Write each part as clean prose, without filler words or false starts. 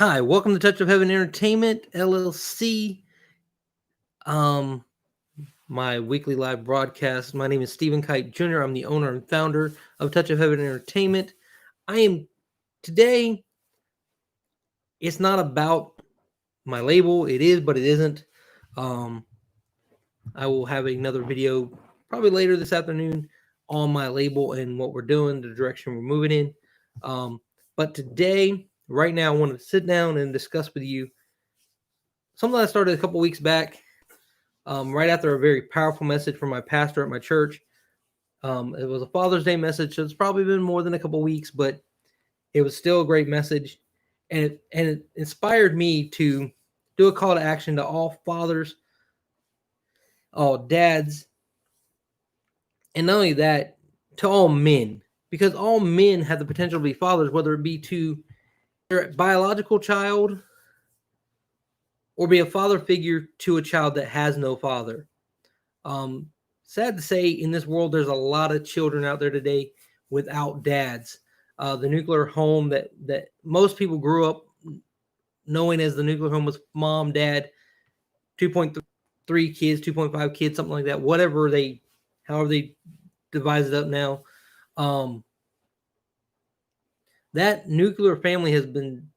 Hi, welcome to Touch of Heaven Entertainment LLC. Um, my weekly live broadcast. My name is Stephen Kite Jr. I'm the owner and founder of Touch of Heaven Entertainment. I am today. It's not about my label. It is, but it isn't. Um, I will have another video probably later this afternoon on my label and what we're doing, the direction we're moving in. But today, right now, I want to sit down and discuss with you something I started a couple weeks back. Right after a very powerful message from my pastor at my church. It was a Father's Day message, so it's probably been more than a couple weeks, but it was still a great message, and it inspired me to do a call to action to all fathers, all dads, and not only that, to all men, because all men have the potential to be fathers, whether it be to their biological child or be a father figure to a child that has no father. Sad to say, in this world, there's a lot of children out there today without dads. The nuclear home that most people grew up knowing as the nuclear home was mom, dad, 2.3 kids, 2.5 kids, something like that. However they divide it up now. That nuclear family has been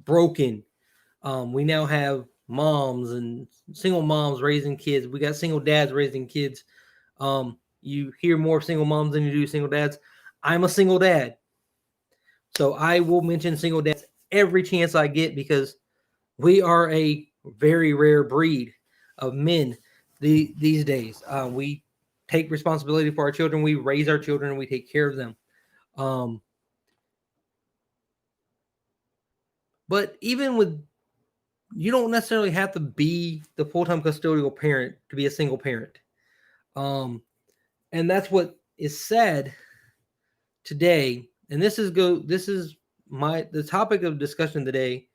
broken. We now have moms and single moms raising kids. We got single dads raising kids. You hear more single moms than you do single dads. I'm a single dad, so I will mention single dads every chance I get because we are a very rare breed of men these days. We take responsibility for our children. We raise our children and we take care of them. But even with, you don't necessarily have to be the full-time custodial parent to be a single parent. And that's what is said today. And the topic of discussion today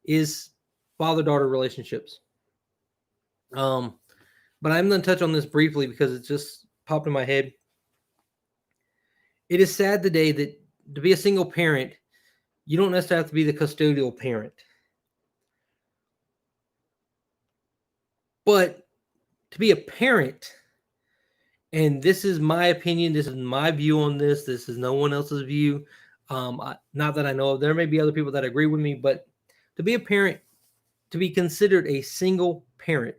is father-daughter relationships. But I'm going to touch on this briefly because it just popped in my head. It is sad today that to be a single parent, you don't necessarily have to be the custodial parent. But to be a parent, and this is my opinion, this is my view on this is no one else's view. Not that I know of. There may be other people that agree with me, but to be a parent, to be considered a single parent,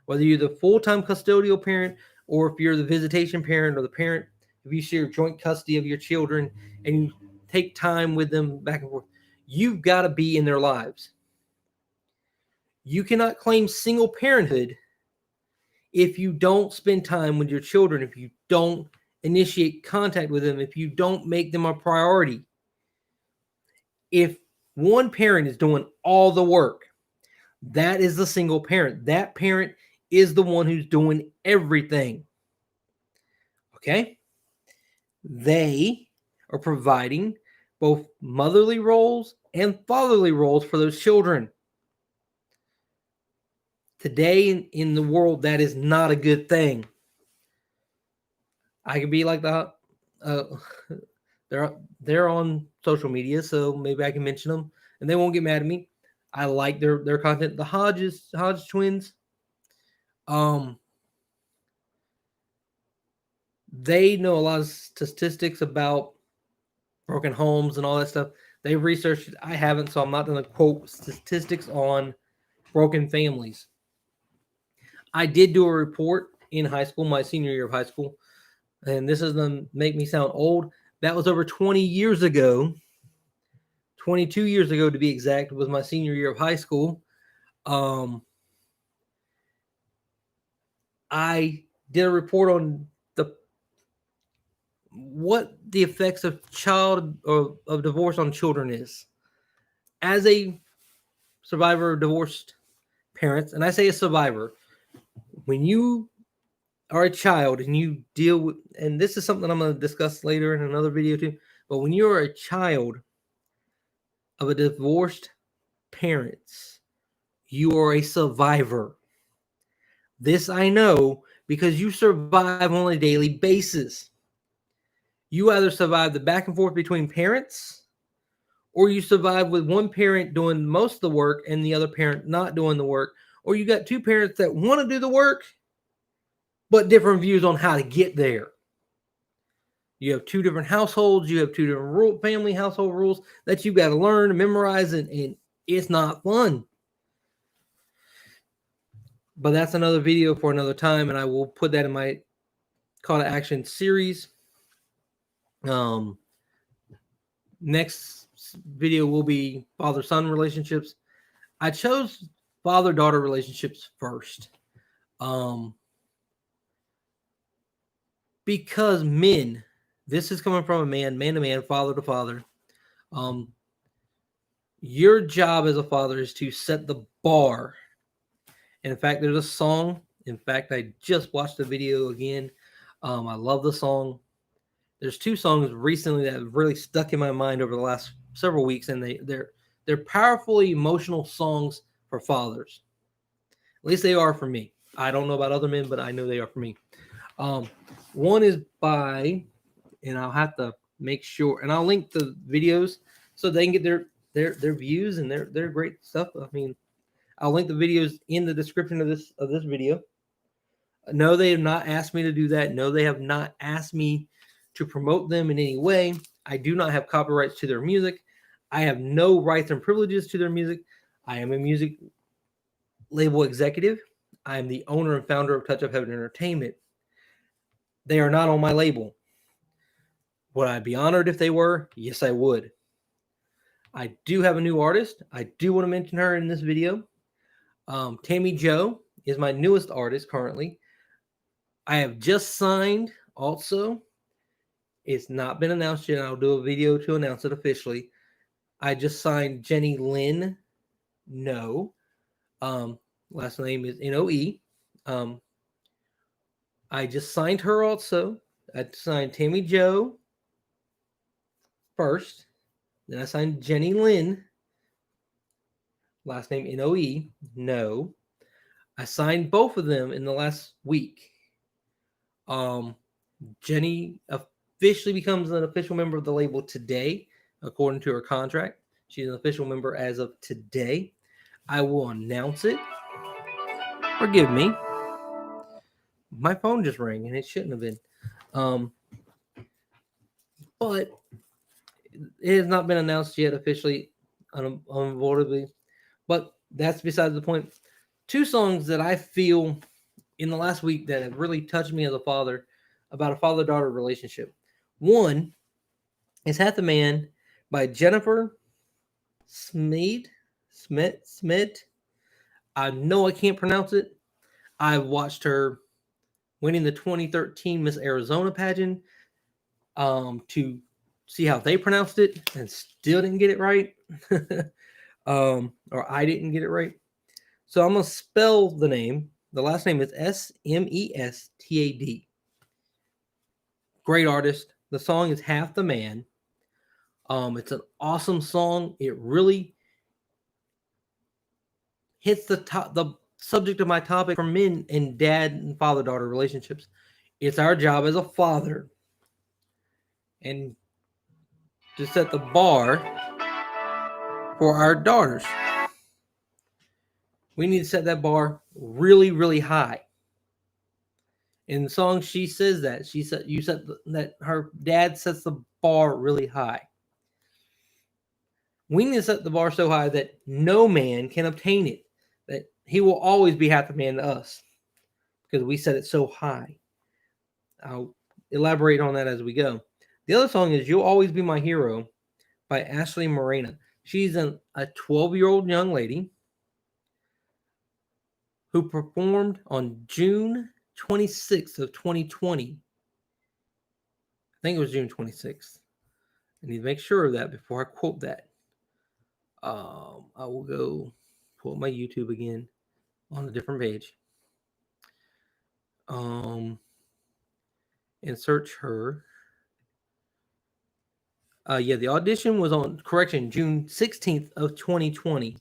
whether you're the full-time custodial parent or if you're the visitation parent or the parent, if you share joint custody of your children and you take time with them back and forth, you've got to be in their lives. You cannot claim single parenthood if you don't spend time with your children, if you don't initiate contact with them, if you don't make them a priority. If one parent is doing all the work, that is the single parent. That parent is the one who's doing everything. Okay? They are providing both motherly roles and fatherly roles for those children. Today in the world, that is not a good thing. I could be like they're on social media, so maybe I can mention them and they won't get mad at me. I like their content. The Hodge twins. They know a lot of statistics about broken homes and all that stuff. They've researched it. I haven't, so I'm not going to quote statistics on broken families. I did do a report in high school, my senior year of high school, and this is going to make me sound old. That was over 20 years ago. 22 years ago, to be exact, was my senior year of high school. I did a report on what the effects of of divorce on children is. As a survivor of divorced parents, and I say a survivor, when you are a child and you deal with, and this is something I'm going to discuss later in another video too, but when you're a child of a divorced parents, you are a survivor. This I know because you survive on a daily basis. You either survive the back and forth between parents, or you survive with one parent doing most of the work and the other parent not doing the work, or you got two parents that want to do the work, but different views on how to get there. You have two different households, you have two different family household rules that you've got to learn and memorize, and it's not fun. But that's another video for another time, and I will put that in my call to action series. Next video will be father-son relationships. I chose father-daughter relationships first. Because men, this is coming from a man to man, father to father. Your job as a father is to set the bar. And in fact, there's a song. In fact, I just watched the video again. I love the song. There's two songs recently that have really stuck in my mind over the last several weeks, and they're powerfully emotional songs for fathers. At least they are for me. I don't know about other men, but I know they are for me. One is by, and I'll have to make sure, and I'll link the videos so they can get their views and their great stuff. I mean, I'll link the videos in the description of this video. No, they have not asked me to do that. No, they have not asked me to promote them in any way. I do not have copyrights to their music. I have no rights and privileges to their music. I am a music label executive. I am the owner and founder of Touch of Heaven Entertainment. They are not on my label. Would I be honored if they were? Yes, I would. I do have a new artist. I do want to mention her in this video. Tammy Jo is my newest artist currently. I have just signed also. It's not been announced yet. I'll do a video to announce it officially. I just signed Jenny Lynn. No. Last name is Noe. I just signed her also. I signed Tammy Jo first. Then I signed Jenny Lynn. Last name Noe. No. I signed both of them in the last week. Jenny officially becomes an official member of the label today, according to her contract. She's an official member as of today. I will announce it. Forgive me. My phone just rang, and it shouldn't have been. But it has not been announced yet officially, unavoidably. But that's besides the point. Two songs that I feel in the last week that have really touched me as a father about a father-daughter relationship. One is Half the Man by Jennifer Smith. I know I can't pronounce it. I watched her winning the 2013 Miss Arizona pageant to see how they pronounced it, and still didn't get it right. Or I didn't get it right. So I'm going to spell the name. The last name is Smestad. Great artist. The song is Half the Man. It's an awesome song. It really hits the subject of my topic for men and dad and father-daughter relationships. It's our job as a father and to set the bar for our daughters. We need to set that bar really, really high. In the song, she says that that her dad sets the bar really high. We need to set the bar so high that no man can obtain it. That he will always be half a man to us because we set it so high. I'll elaborate on that as we go. The other song is "You'll Always Be My Hero" by Ashley Morena. She's a 12-year-old young lady who performed on June 26th of 2020. I think it was June 26th. I need to make sure of that before I quote that. I will go pull up my YouTube again on a different page. And search her. The audition was on June 16th of 2020.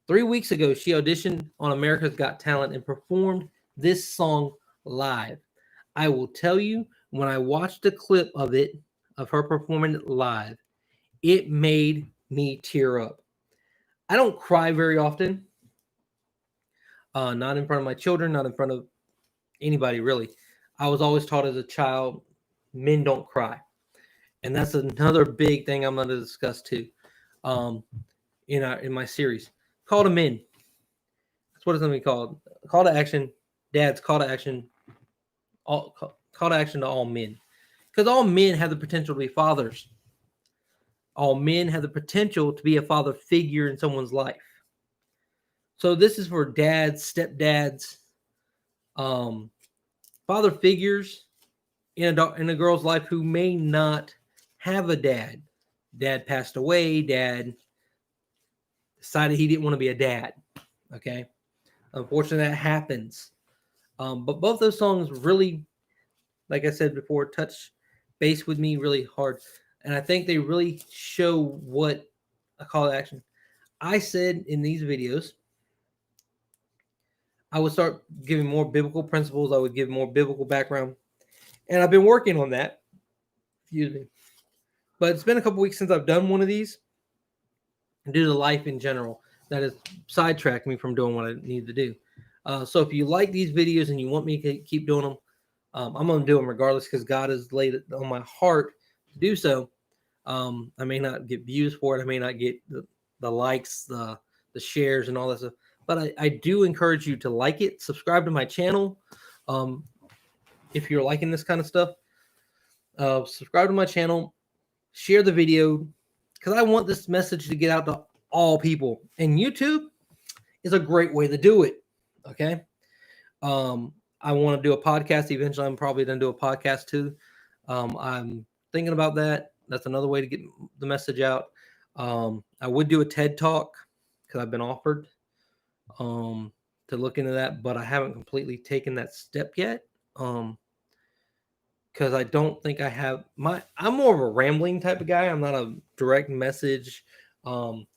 3 weeks ago, she auditioned on America's Got Talent and performed this song live. I will tell you, when I watched a clip of her performing it live, it made me tear up. I don't cry very often, not in front of my children, not in front of anybody really. I was always taught as a child, men don't cry, and that's another big thing I'm going to discuss too, um, in my series. Call to men. That's what it's going to be called. Call to action. Dads, call to action. Call to action to all men, because all men have the potential to be fathers. All men have the potential to be a father figure in someone's life. So this is for dads, stepdads, um, father figures in a girl's life who may not have a dad. Dad passed away. Dad decided he didn't want to be a dad. Okay, unfortunately that happens. But both those songs really, like I said before, touch base with me really hard, and I think they really show what a call to action. I said in these videos, I would start giving more biblical principles. I would give more biblical background, and I've been working on that. Excuse me, but it's been a couple weeks since I've done one of these due to life in general that has sidetracked me from doing what I need to do. So if you like these videos and you want me to keep doing them, I'm going to do them regardless because God has laid it on my heart to do so. I may not get views for it. I may not get the likes, the shares, and all that stuff. But I do encourage you to like it, subscribe to my channel. If you're liking this kind of stuff, subscribe to my channel, share the video, because I want this message to get out to all people. And YouTube is a great way to do it. Okay. I want to do a podcast. Eventually, I'm probably going to do a podcast too. I'm thinking about that. That's another way to get the message out. I would do a TED Talk because I've been offered to look into that, but I haven't completely taken that step yet. Because I don't think I have I'm more of a rambling type of guy. I'm not a direct message,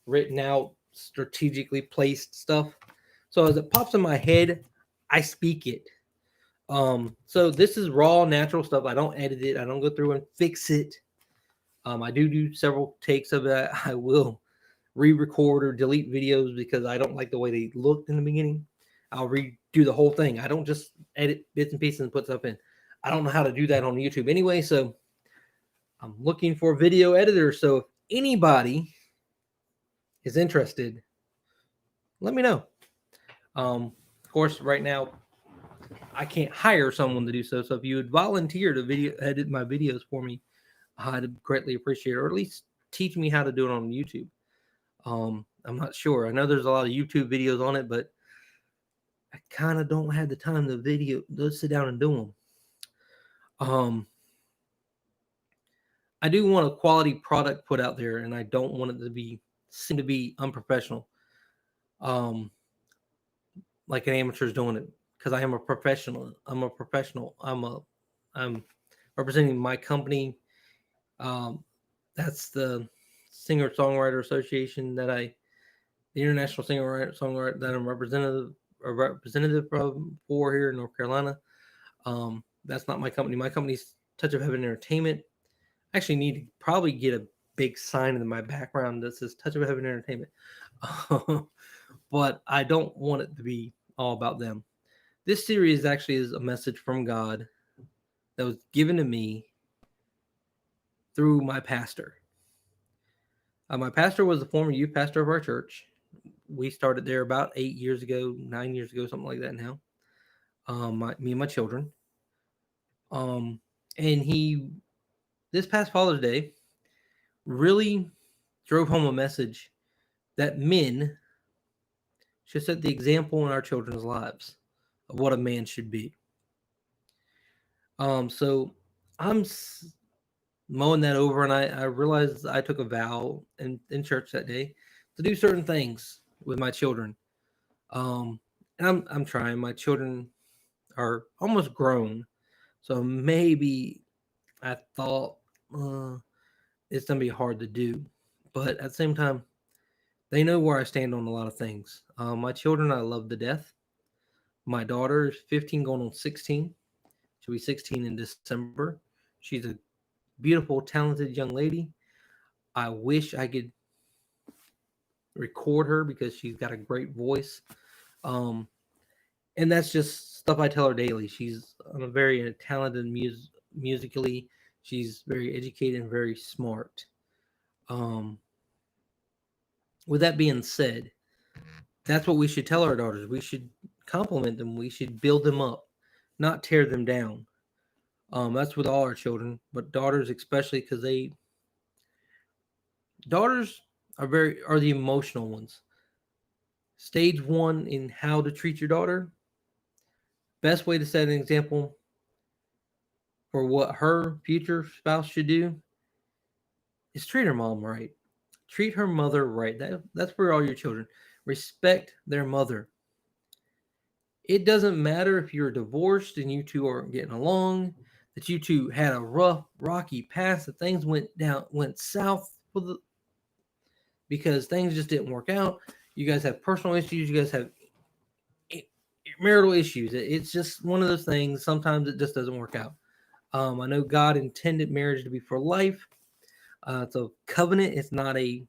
written out, strategically placed stuff. So as it pops in my head, I speak it. So this is raw, natural stuff. I don't edit it. I don't go through and fix it. I do several takes of that. I will re-record or delete videos because I don't like the way they looked in the beginning. I'll redo the whole thing. I don't just edit bits and pieces and put stuff in. I don't know how to do that on YouTube anyway, so I'm looking for a video editor. So if anybody is interested, let me know. Of course, right now I can't hire someone to do so. So if you would volunteer to video edit my videos for me, I'd greatly appreciate it, or at least teach me how to do it on YouTube. I'm not sure. I know there's a lot of YouTube videos on it, but I kind of don't have the time to sit down and do them. I do want a quality product put out there, and I don't want it to seem to be unprofessional, like an amateur's doing it. Because I am a professional. I'm representing my company. That's the Singer Songwriter Association the International Singer Songwriter that I'm representative for here in North Carolina. That's not my company. My company's Touch of Heaven Entertainment. I actually need to probably get a big sign in my background that says Touch of Heaven Entertainment. But I don't want it to be all about them. This series actually is a message from God that was given to me through my pastor. My pastor was the former youth pastor of our church. We started there about 8 years ago, 9 years ago, something like that now. Me and my children. And he, this past Father's Day, really drove home a message that men should set the example in our children's lives of what a man should be. So I'm mowing that over, and I realized I took a vow in church that day to do certain things with my children. And I'm trying. My children are almost grown, so maybe I thought it's gonna be hard to do, but at the same time, they know where I stand on a lot of things. My children, I love to death. My daughter is 15, going on 16. She'll be 16 in December. She's a beautiful, talented young lady. I wish I could record her because she's got a great voice. Um, and that's just stuff I tell her daily. She's very talented musically. She's very educated and very smart. Um, with that being said, that's what we should tell our daughters. We should compliment them. We should build them up, not tear them down. That's with all our children, but daughters especially, because daughters are the emotional ones. Stage one in how to treat your daughter. Best way to set an example for what her future spouse should do is treat her mom right. Treat her mother right. That's for all your children. Respect their mother. It doesn't matter if you're divorced and you two aren't getting along, that you two had a rough, rocky past, that things went south because things just didn't work out. You guys have personal issues. You guys have marital issues. It's just one of those things. Sometimes it just doesn't work out. I know God intended marriage to be for life. It's a covenant. It's not a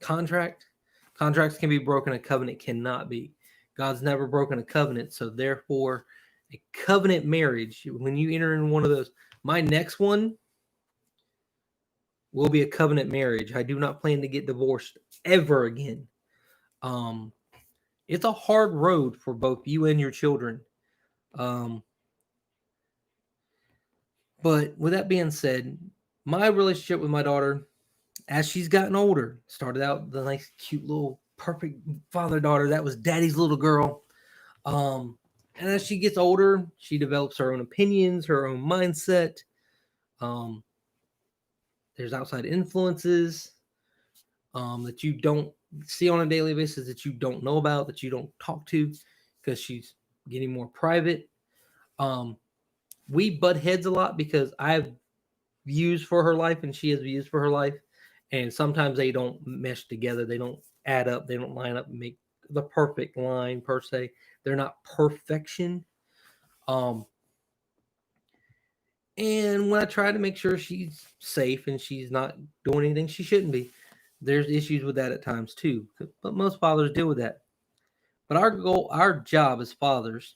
contract. Contracts can be broken. A covenant cannot be. God's never broken a covenant. So therefore, a covenant marriage, when you enter in one of those, my next one will be a covenant marriage. I do not plan to get divorced ever again. It's a hard road for both you and your children. But with that being said, my relationship with my daughter, as she's gotten older, started out the nice, cute little perfect father-daughter. That was daddy's little girl. And as she gets older, she develops her own opinions, her own mindset. There's outside influences that you don't see on a daily basis, that you don't know about, that you don't talk to, because she's getting more private. We butt heads a lot because I have views for her life and she has views for her life. And sometimes they don't mesh together. They don't add up. They don't line up and make the perfect line per se. They're not perfection. And when I try to make sure she's safe and she's not doing anything she shouldn't be, there's issues with that at times too. But most fathers deal with that. But our job as fathers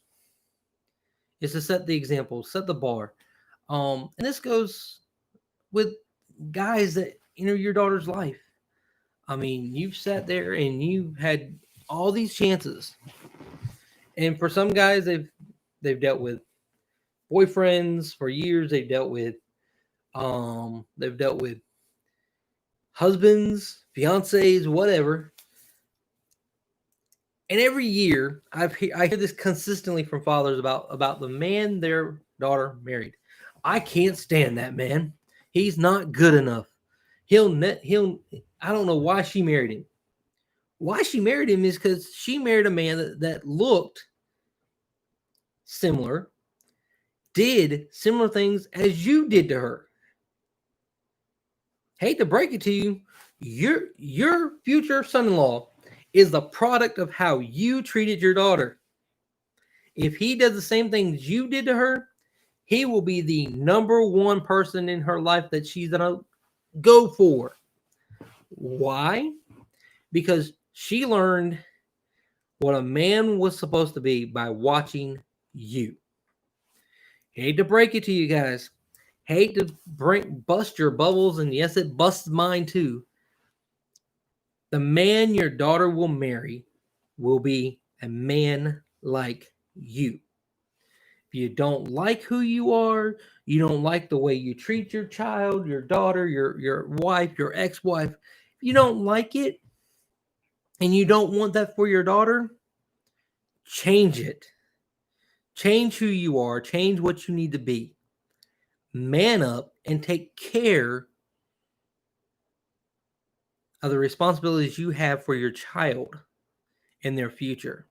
is to set the example, set the bar. And this goes with guys that enter your daughter's life. I mean, you've sat there and you had all these chances. And for some guys, they've dealt with boyfriends for years. They've dealt with husbands, fiancés, whatever. And every year, I hear this consistently from fathers about the man their daughter married. I can't stand that man. He's not good enough. He'll. I don't know why she married him. Why she married him is because she married a man that looked similar, did similar things as you did to her. Hate to break it to you, your future son-in-law is the product of how you treated your daughter. If he does the same things you did to her, he will be the number one person in her life that she's going to go for. Why? Because she learned what a man was supposed to be by watching you. Hate to break it to you guys. Hate to bust your bubbles, and yes, it busts mine too. The man your daughter will marry will be a man like you. If you don't like who you are, you don't like the way you treat your child, your daughter, your wife, your ex-wife, if you don't like it and you don't want that for your daughter, change it. Change who you are, change what you need to be. Man up and take care of the responsibilities you have for your child and their future.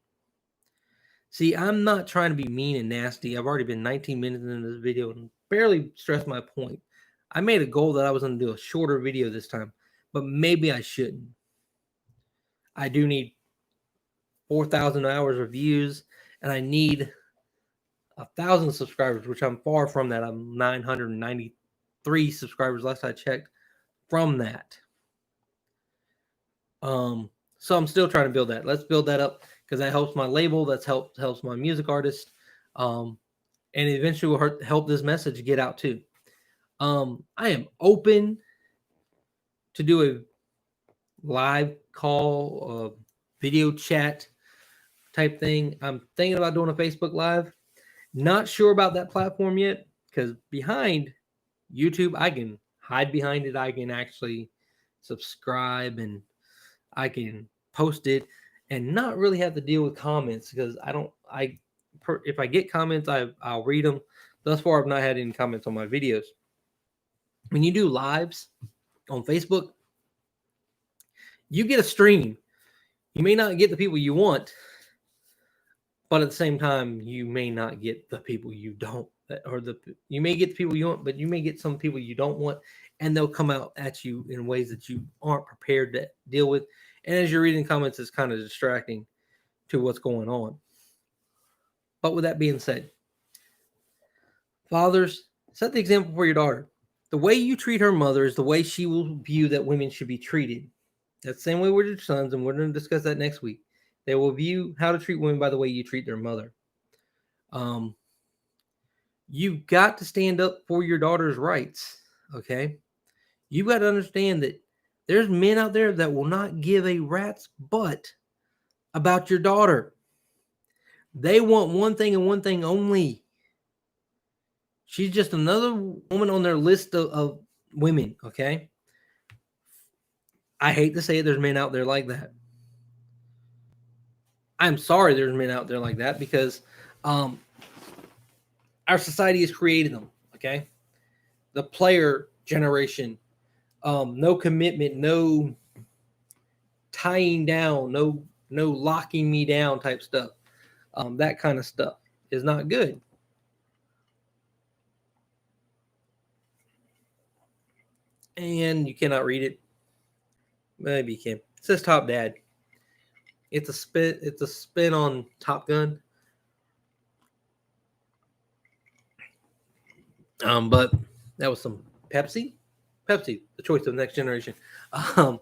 See, I'm not trying to be mean and nasty. I've already been 19 minutes into this video and barely stressed my point. I made a goal that I was going to do a shorter video this time, but maybe I shouldn't. I do need 4,000 hours of views, and I need 1,000 subscribers, which I'm far from that. I'm 993 subscribers last I checked from that. So I'm still trying to build that. Let's build that up because that helps my label. That's helps my music artist, and eventually will help this message get out too. I am open to do a live call, video chat type thing. I'm thinking about doing a Facebook Live. Not sure about that platform yet because behind YouTube, I can hide behind it. I can actually subscribe and I can post it and not really have to deal with comments because I don't. If I get comments, I'll read them. Thus far, I've not had any comments on my videos. When you do lives on Facebook, you get a stream. You may not get the people you want, but at the same time, you may not get the people you don't, or you may get the people you want, but you may get some people you don't want, and they'll come out at you in ways that you aren't prepared to deal with. And as you're reading comments, it's kind of distracting to what's going on. But with that being said, fathers, set the example for your daughter. The way you treat her mother is the way she will view that women should be treated. That's the same way with your sons, and we're going to discuss that next week. They will view how to treat women by the way you treat their mother. You've got to stand up for your daughter's rights, okay? You've got to understand that there's men out there that will not give a rat's butt about your daughter. They want one thing and one thing only. She's just another woman on their list of women, okay? I hate to say it, there's men out there like that. I'm sorry there's men out there like that because our society has created them, okay? The player generation, no commitment, no tying down, no locking me down type stuff. That kind of stuff is not good. And you cannot read it. Maybe you can. It says Top Dad. It's a spin on Top Gun. But that was some Pepsi, the choice of the next generation. No,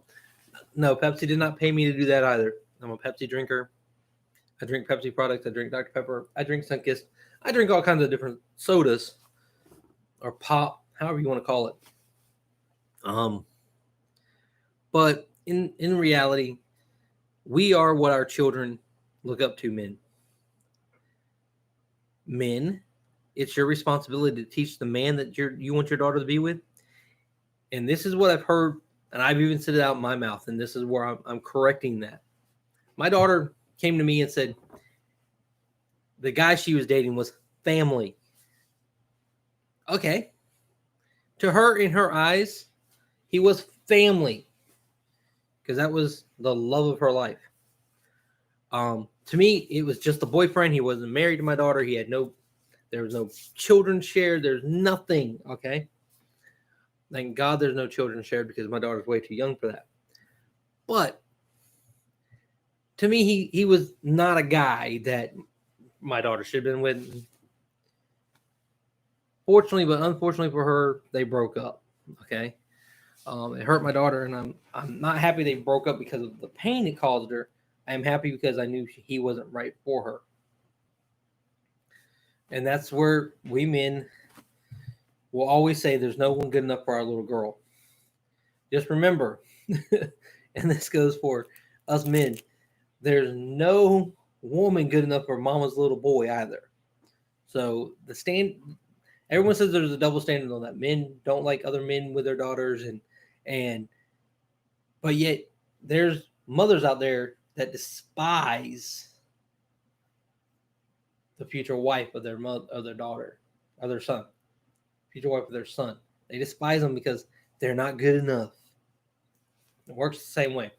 Pepsi did not pay me to do that either. I'm a Pepsi drinker. I drink Pepsi products. I drink Dr. Pepper. I drink Sunkist. I drink all kinds of different sodas or pop, however you want to call it. But in reality, we are what our children look up to. Men, it's your responsibility to teach the man that you want your daughter to be with. And this is what I've heard, and I've even said it out in my mouth, and this is where I'm correcting that. My daughter came to me and said the guy she was dating was family. Okay. To her, in her eyes, he was family because that was the love of her life. To me, it was just a boyfriend. He wasn't married to my daughter. There was no children shared. There's nothing. Okay. Thank God there's no children shared because my daughter's way too young for that. But to me, he was not a guy that my daughter should have been with. Fortunately, but unfortunately for her, they broke up. Okay. It hurt my daughter, and I'm not happy they broke up because of the pain it caused her. I'm happy because I knew he wasn't right for her. And that's where we men will always say there's no one good enough for our little girl. Just remember, and this goes for us men, there's no woman good enough for mama's little boy either. So everyone says there's a double standard on that. Men don't like other men with their daughters, but yet there's mothers out there that despise the future wife of their daughter, of their son, future wife of their son. They despise them because they're not good enough. It works the same way.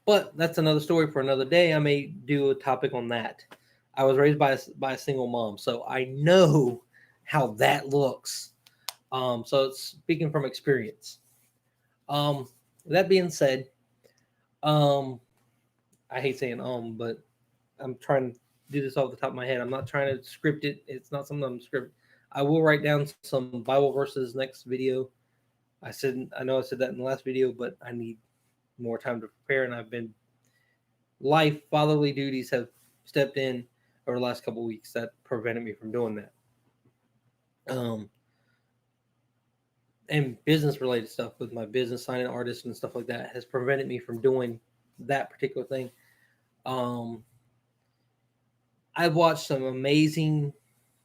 But that's another story for another day. I may do a topic on that. I was raised by a single mom, so I know how that looks. So it's speaking from experience. That being said, I hate saying but I'm trying to do this off the top of my head. I'm not trying to script it. It's not something I'm scripting. I will write down some Bible verses next video. I know I said that in the last video, but I need more time to prepare, and I've been life fatherly duties have stepped in over the last couple of weeks that prevented me from doing that. And business related stuff with my business, signing artists and stuff like that, has prevented me from doing that particular thing. Um, I've watched some amazing,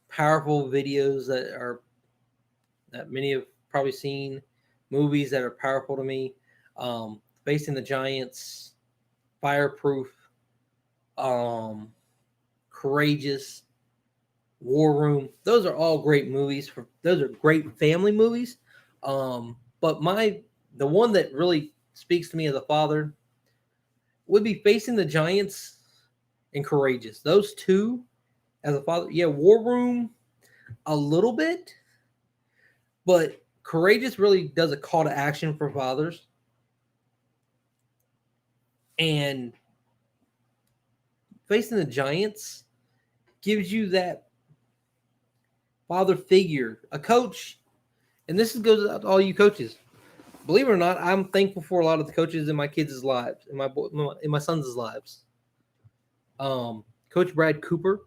powerful videos that many have probably seen, movies that are powerful to me. Facing the Giants, Fireproof, um, Courageous, War Room. Those are all great movies. Those are great family movies. But the one that really speaks to me as a father would be Facing the Giants and Courageous. Those two, as a father, yeah, War Room a little bit, but Courageous really does a call to action for fathers. And Facing the Giants gives you that father figure, a coach. And this goes out to all you coaches. Believe it or not, I'm thankful for a lot of the coaches in my kids' lives, in my sons' lives. Coach Brad Cooper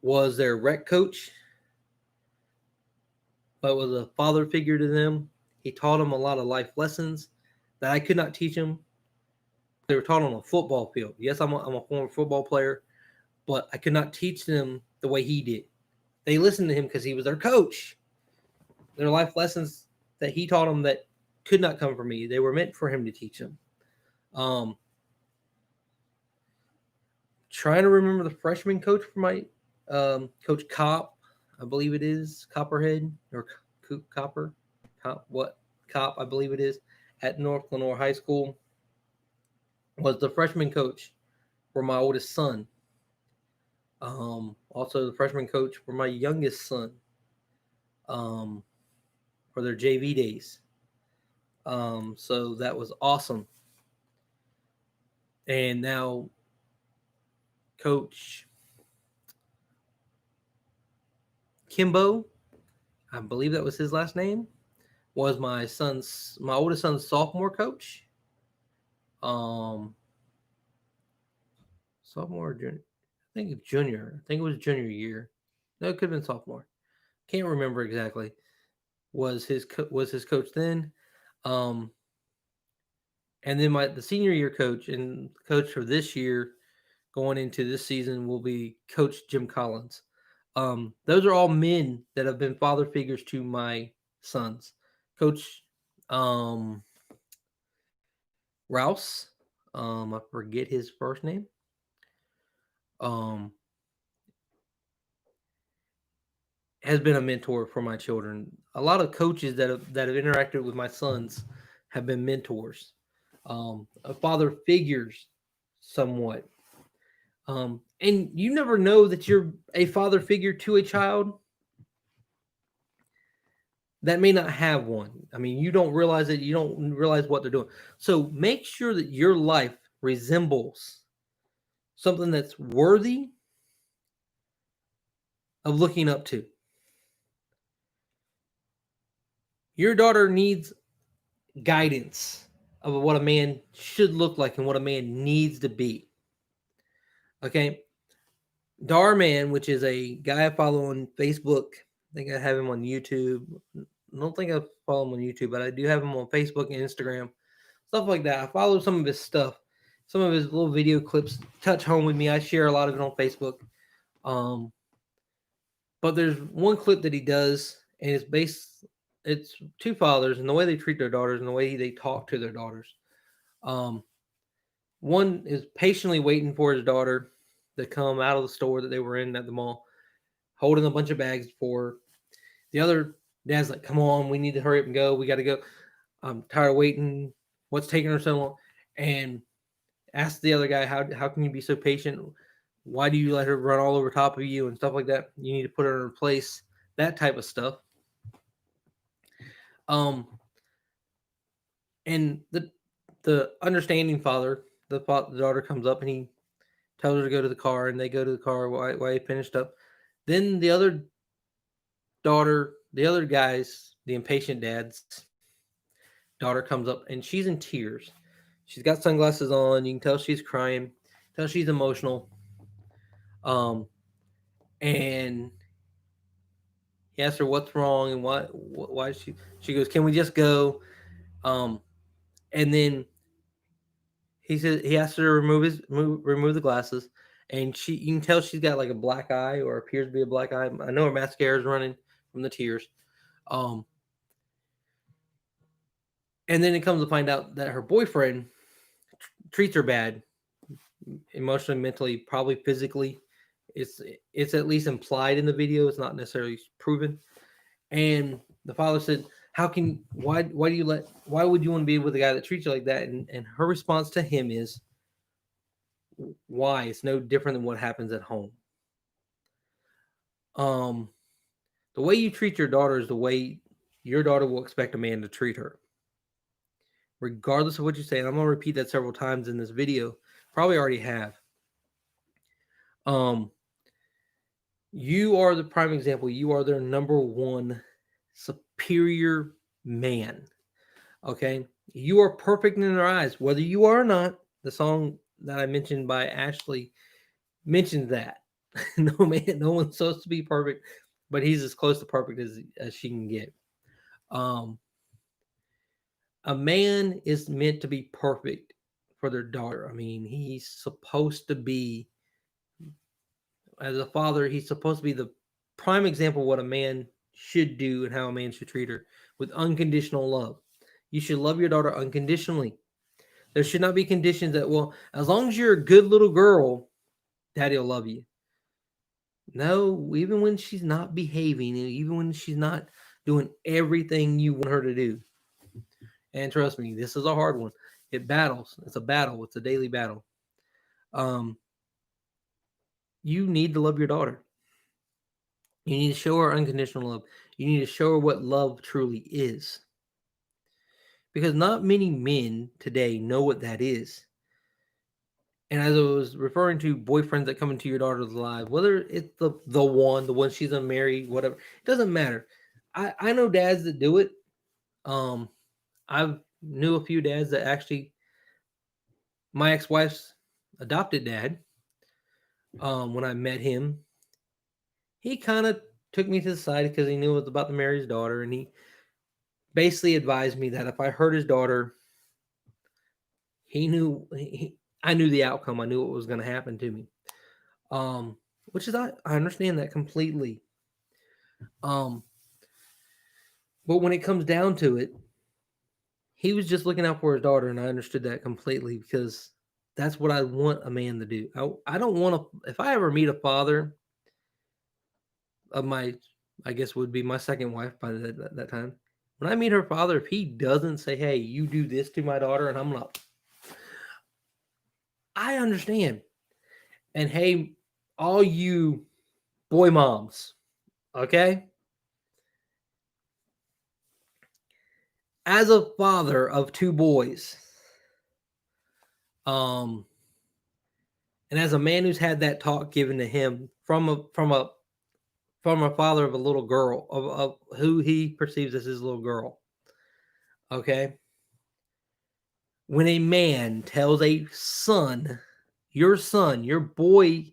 was their rec coach, but was a father figure to them. He taught them a lot of life lessons that I could not teach them. They were taught on a football field. Yes, I'm a former football player, but I could not teach them the way he did. They listened to him because he was their coach. Their life lessons that he taught them that could not come from me. They were meant for him to teach them. Trying to remember the freshman coach for my Coach Cop, I believe it is Copperhead or Copper, Cop, I believe it is, at North Lenore High School, was the freshman coach for my oldest son. Also the freshman coach for my youngest son. For their JV days. So that was awesome. And now Coach Kimbo, I believe that was his last name, was my oldest son's sophomore coach. Sophomore or junior? I think junior. I think it was junior year. No, it could have been sophomore. Can't remember exactly. Was his coach then? And then the senior year coach and coach for this year, going into this season, will be Coach Jim Collins. Those are all men that have been father figures to my sons. Coach Rouse, I forget his first name. Has been a mentor for my children. A lot of coaches that have interacted with my sons have been mentors, father figures, somewhat. And you never know that you're a father figure to a child that may not have one. I mean, you don't realize it. You don't realize what they're doing. So make sure that your life resembles something that's worthy of looking up to. Your daughter needs guidance of what a man should look like and what a man needs to be. Okay. Darman, which is a guy I follow on Facebook. I think I have him on YouTube. I don't think I follow him on YouTube, but I do have him on Facebook and Instagram. Stuff like that. I follow some of his stuff. Some of his little video clips touch home with me. I share a lot of it on Facebook. But there's one clip that he does, and it's two fathers and the way they treat their daughters and the way they talk to their daughters. One is patiently waiting for his daughter to come out of the store that they were in at the mall, holding a bunch of bags for her. The other dad's like, come on, we need to hurry up and go. We got to go. I'm tired of waiting. What's taking her so long? And ask the other guy, how can you be so patient? Why do you let her run all over top of you and stuff like that? You need to put her in her place, that type of stuff. And the understanding father, the daughter comes up and he tells her to go to the car, and they go to the car while he finished up. Then the other daughter, the other guy's the impatient dad's daughter comes up and she's in tears. She's got sunglasses on. You can tell she's crying, tell she's emotional. Um, and he asks her what's wrong and why she goes, "Can we just go?" Um, and then he asks her to remove the glasses, and you can tell she's got like a black eye or appears to be a black eye. I know her mascara is running from the tears. Um, and then it comes to find out that her boyfriend treats her bad, emotionally, mentally, probably physically. It's it's at least implied in the video. It's not necessarily proven. And the father said, why would you want to be with a guy that treats you like that?" And her response to him is, "Why? It's no different than what happens at home. Um, the way you treat your daughter is the way your daughter will expect a man to treat her, regardless of what you say." And I'm gonna repeat that several times in this video. Probably already have. Um, you are the prime example. You are their number one superior man. Okay, you are perfect in their eyes, whether you are or not. The song that I mentioned by Ashley mentions that. No one's supposed to be perfect, but he's as close to perfect as she can get. Um, a man is meant to be perfect for their daughter. I mean, he's supposed to be, as a father, he's supposed to be the prime example of what a man should do and how a man should treat her with unconditional love. You should love your daughter unconditionally. There should not be conditions that, well, as long as you're a good little girl, daddy will love you. No, even when she's not behaving, and even when she's not doing everything you want her to do. And trust me, this is a hard one. It battles. It's a battle. It's a daily battle. Um, you need to love your daughter. You need to show her unconditional love. You need to show her what love truly is. Because not many men today know what that is. And as I was referring to boyfriends that come into your daughter's life, whether it's the one she's unmarried, whatever, it doesn't matter. I know dads that do it. Um, I've knew a few dads that actually, my ex-wife's adopted dad. When I met him, he kind of took me to the side because he knew it was about to marry his daughter, and he basically advised me that if I hurt his daughter, I knew the outcome. I knew what was going to happen to me. Which is I understand that completely. Um, but when it comes down to it, he was just looking out for his daughter, and I understood that completely because that's what I want a man to do. I don't want to. If I ever meet a father of my, I guess would be my second wife by that time. When I meet her father, if he doesn't say, "Hey, you do this to my daughter," and I'm like, I understand. And hey, all you boy moms, okay? As a father of two boys, um, and as a man who's had that talk given to him from a father of a little girl of who he perceives as his little girl, okay? When a man tells a son, your boy,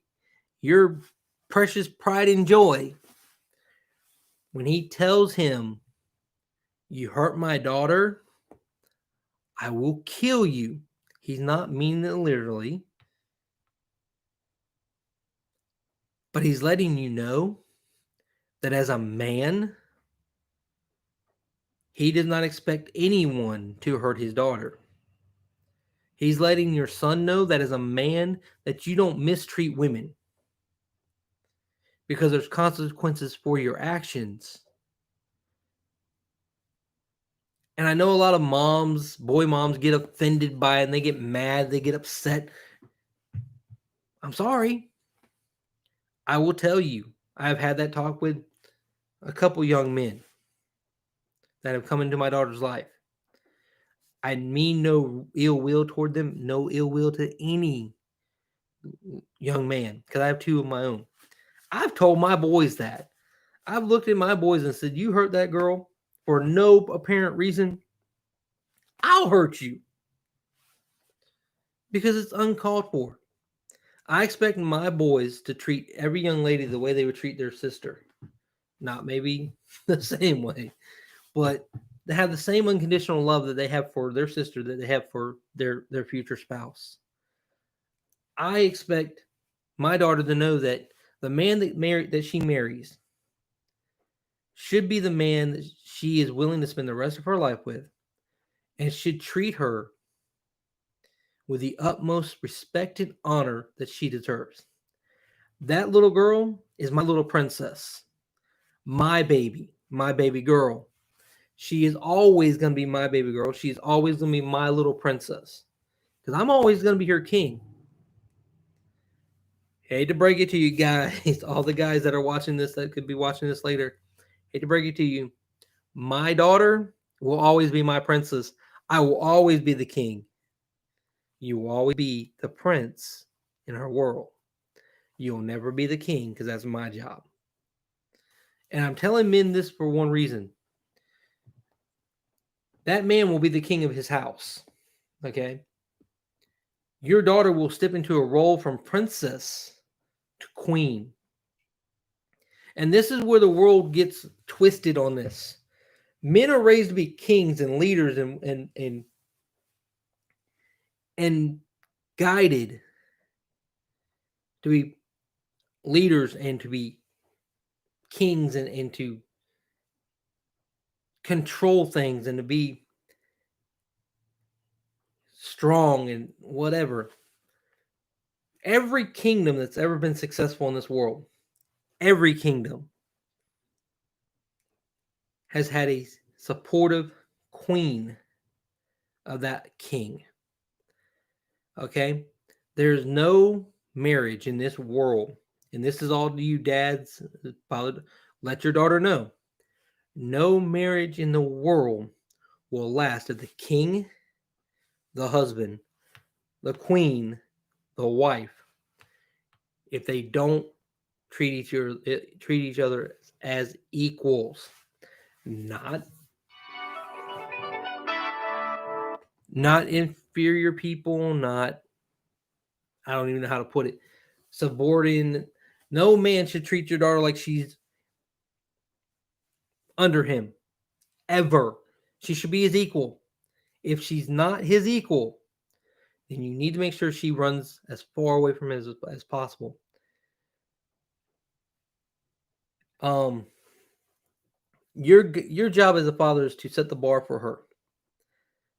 your precious pride and joy, when he tells him, "You hurt my daughter, I will kill you," he's not meaning it literally, but he's letting you know that as a man, he does not expect anyone to hurt his daughter. He's letting your son know that as a man that you don't mistreat women because there's consequences for your actions. And I know a lot of moms, boy moms, get offended by it and they get mad, they get upset. I'm sorry. I will tell you, I've had that talk with a couple young men that have come into my daughter's life. I mean no ill will toward them, no ill will to any young man, because I have two of my own. I've told my boys that. I've looked at my boys and said, "You hurt that girl, for no apparent reason, I'll hurt you because it's uncalled for. I expect my boys to treat every young lady the way they would treat their sister. Not maybe the same way, but they have the same unconditional love that they have for their sister that they have for their future spouse. I expect my daughter to know that the man that she marries should be the man that she is willing to spend the rest of her life with and should treat her with the utmost respect and honor that she deserves. That little girl is my little princess, my baby girl. She is always going to be my baby girl. She's always going to be my little princess because I'm always going to be her king. Hate to break it to you guys, all the guys that are watching this that could be watching this later. Hate to break it to you. My daughter will always be my princess. I will always be the king. You will always be the prince in her world. You'll never be the king because that's my job. And I'm telling men this for one reason. That man will be the king of his house. Okay? Your daughter will step into a role from princess to queen. And this is where the world gets twisted on this. Men are raised to be kings and leaders and guided to be leaders and to be kings and to control things and to be strong and whatever. Every kingdom that's ever been successful in this world, every kingdom has had a supportive queen of that king. Okay? There's no marriage in this world, and this is all to you dads, let your daughter know. No marriage in the world will last if the king, the husband, the queen, the wife, if they don't treat each other as equals, not inferior people, not, I don't even know how to put it, subordinate. No man should treat your daughter like she's under him, ever. She should be his equal. If she's not his equal, then you need to make sure she runs as far away from him as possible. Your job as a father is to set the bar for her.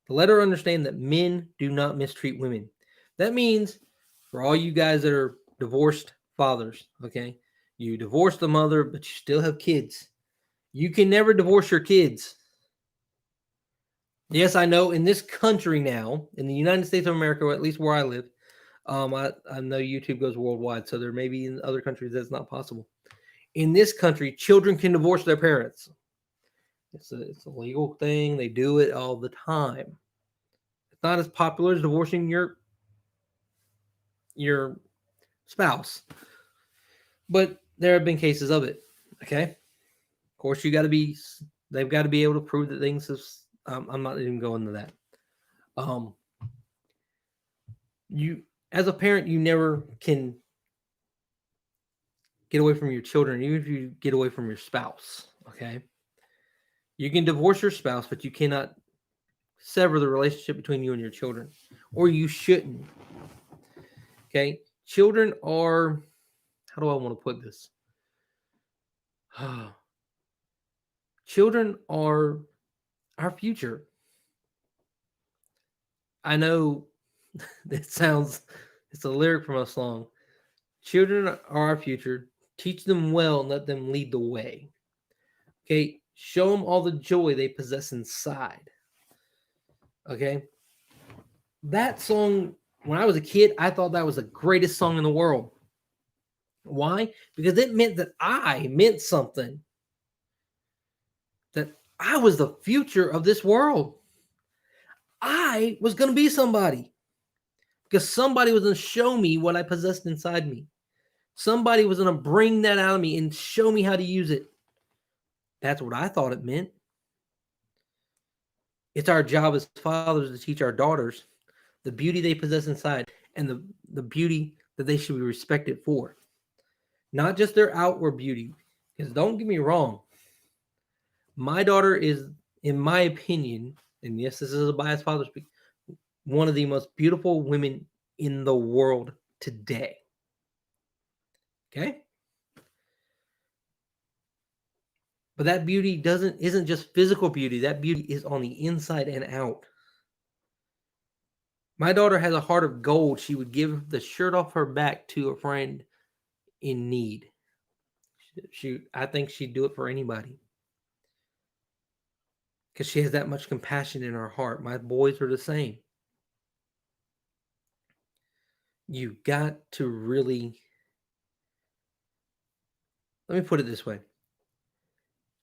To let her understand that men do not mistreat women. That means for all you guys that are divorced fathers, okay, you divorced the mother, but you still have kids. You can never divorce your kids. Yes, I know in this country now, in the United States of America, or at least where I live, I know YouTube goes worldwide, so there may be in other countries that's not possible. In this country, children can divorce their parents. It's a legal thing. They do it all the time. It's not as popular as divorcing your spouse, but there have been cases of it. Okay, of course they've got to be able to prove that things is. I'm not even going into that. You as a parent, you never can get away from your children, even if you get away from your spouse. Okay, you can divorce your spouse, but you cannot sever the relationship between you and your children, or you shouldn't. Okay, children are, how do I want to put this? Children are our future. I know it's a lyric from a song. Children are our future. Teach them well and let them lead the way. Okay, show them all the joy they possess inside. Okay, that song, when I was a kid, I thought that was the greatest song in the world. Why? Because it meant that I meant something. That I was the future of this world. I was going to be somebody. Because somebody was going to show me what I possessed inside me. Somebody was going to bring that out of me and show me how to use it. That's what I thought it meant. It's our job as fathers to teach our daughters the beauty they possess inside and the beauty that they should be respected for. Not just their outward beauty. Because don't get me wrong, my daughter is, in my opinion, and yes, this is a biased father speak, one of the most beautiful women in the world today. Okay? But that beauty isn't just physical beauty. That beauty is on the inside and out. My daughter has a heart of gold. She would give the shirt off her back to a friend in need. I think she'd do it for anybody because she has that much compassion in her heart. My boys are the same. You got to really, let me put it this way.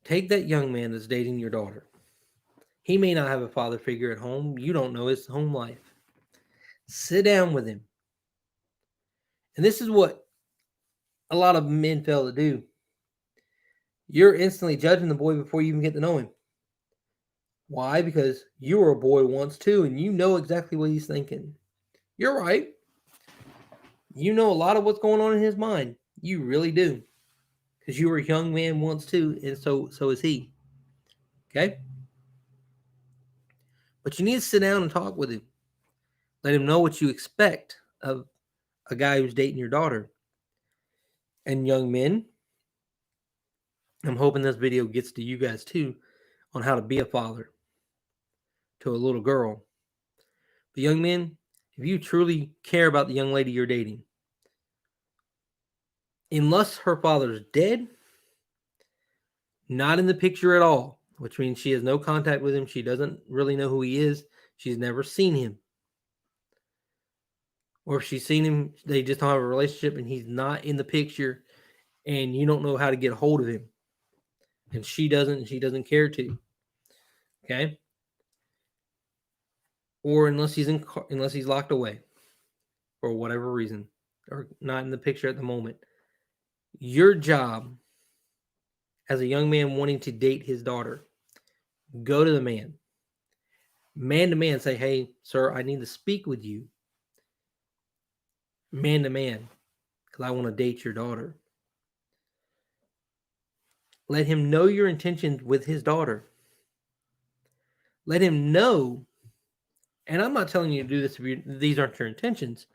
Take that young man that's dating your daughter. He may not have a father figure at home. You don't know his home life. Sit down with him. And this is what a lot of men fail to do. You're instantly judging the boy before you even get to know him. Why? Because you were a boy once too, and you know exactly what he's thinking. You're right. You know a lot of what's going on in his mind. You really do. Because you were a young man once too, and so is he. Okay? But you need to sit down and talk with him. Let him know what you expect of a guy who's dating your daughter. And young men, I'm hoping this video gets to you guys too on how to be a father to a little girl. But young men, if you truly care about the young lady you're dating, unless her father's dead, not in the picture at all, which means she has no contact with him, she doesn't really know who he is, she's never seen him. Or if she's seen him, they just don't have a relationship and he's not in the picture and you don't know how to get a hold of him. And she doesn't care to. Okay? Or unless he's locked away for whatever reason or not in the picture at the moment. Your job as a young man wanting to date his daughter, go to the man to man, say, hey, sir, I need to speak with you man to man because I want to date your daughter. Let him know your intentions with his daughter. Let him know, and I'm not telling you to do this if these aren't your intentions,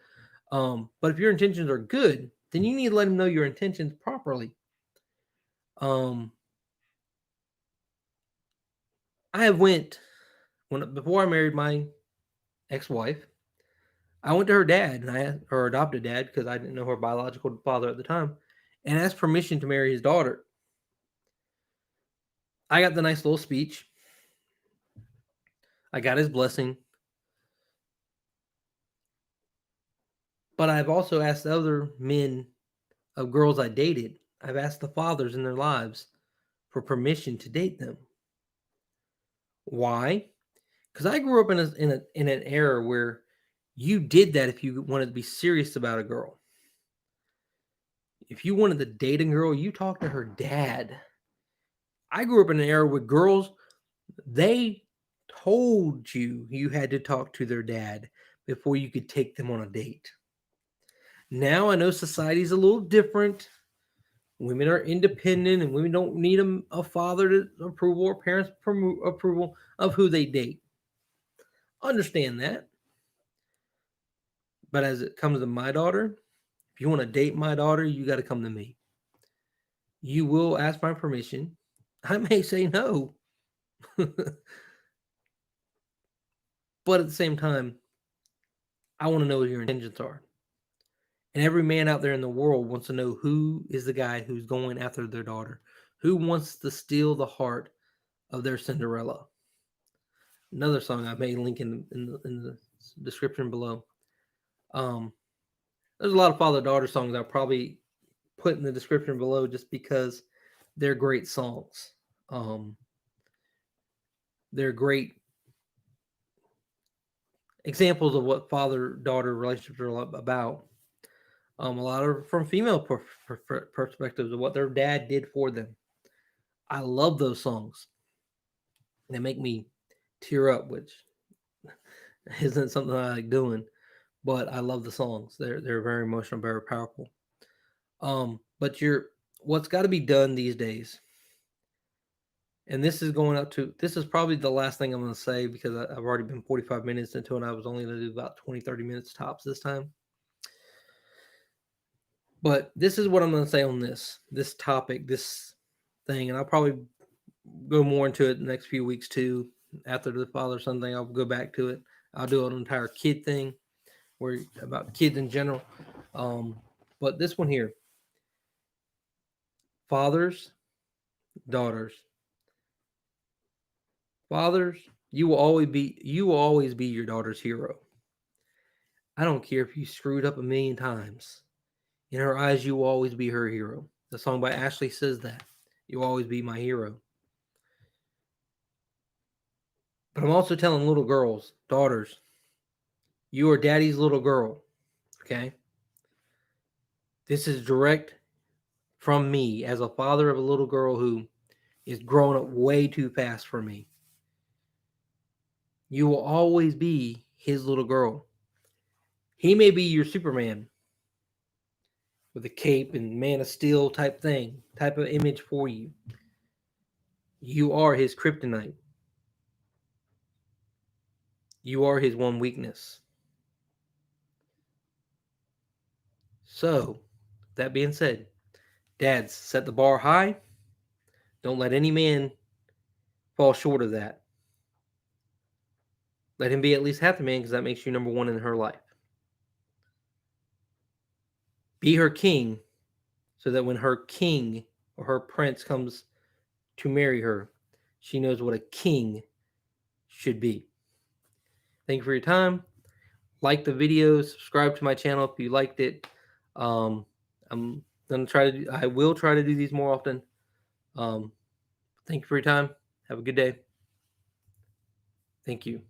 but if your intentions are good, then you need to let him know your intentions properly. Before I married my ex-wife, I went to her dad, her adopted dad, because I didn't know her biological father at the time, and asked permission to marry his daughter. I got the nice little speech. I got his blessing. But I've also asked other men of girls I dated, I've asked the fathers in their lives for permission to date them. Why? Because I grew up in an era where you did that if you wanted to be serious about a girl. If you wanted to date a girl, you talked to her dad. I grew up in an era where girls, they told you had to talk to their dad before you could take them on a date. Now I know society's a little different. Women are independent and women don't need a father's approval or parents' approval of who they date. Understand that. But as it comes to my daughter, if you want to date my daughter, you got to come to me. You will ask my permission. I may say no. But at the same time, I want to know what your intentions are. And every man out there in the world wants to know who is the guy who's going after their daughter, who wants to steal the heart of their Cinderella. Another song I may link in the description below. There's a lot of father-daughter songs I'll probably put in the description below just because they're great songs. They're great examples of what father-daughter relationships are about. A lot of from female perspectives of what their dad did for them. I love those songs. They make me tear up, which isn't something I like doing, but I love the songs. They're very emotional, very powerful. But what's got to be done these days, and this is going up to this is probably the last thing I'm going to say because I've already been 45 minutes into it, and I was only going to do about 20, 30 minutes tops this time. But this is what I'm going to say on this topic, this thing, and I'll probably go more into it the next few weeks too. After the father son thing, I'll go back to it. I'll do an entire kid thing, where about kids in general. But this one here, fathers, daughters, fathers, you will always be your daughter's hero. I don't care if you screwed up a million times. In her eyes, you will always be her hero. The song by Ashley says that. You'll always be my hero. But I'm also telling little girls, daughters, you are daddy's little girl. Okay? This is direct from me as a father of a little girl who is growing up way too fast for me. You will always be his little girl. He may be your Superman with a cape and Man of Steel type thing, type of image for you. You are his kryptonite. You are his one weakness. So, that being said, dads, set the bar high. Don't let any man fall short of that. Let him be at least half the man because that makes you number one in her life. Be her king so that when her king or her prince comes to marry her, she knows what a king should be. Thank you for your time. Like the video, subscribe to my channel if you liked it. I'm gonna I will try to do these more often. Thank you for your time. Have a good day. Thank you.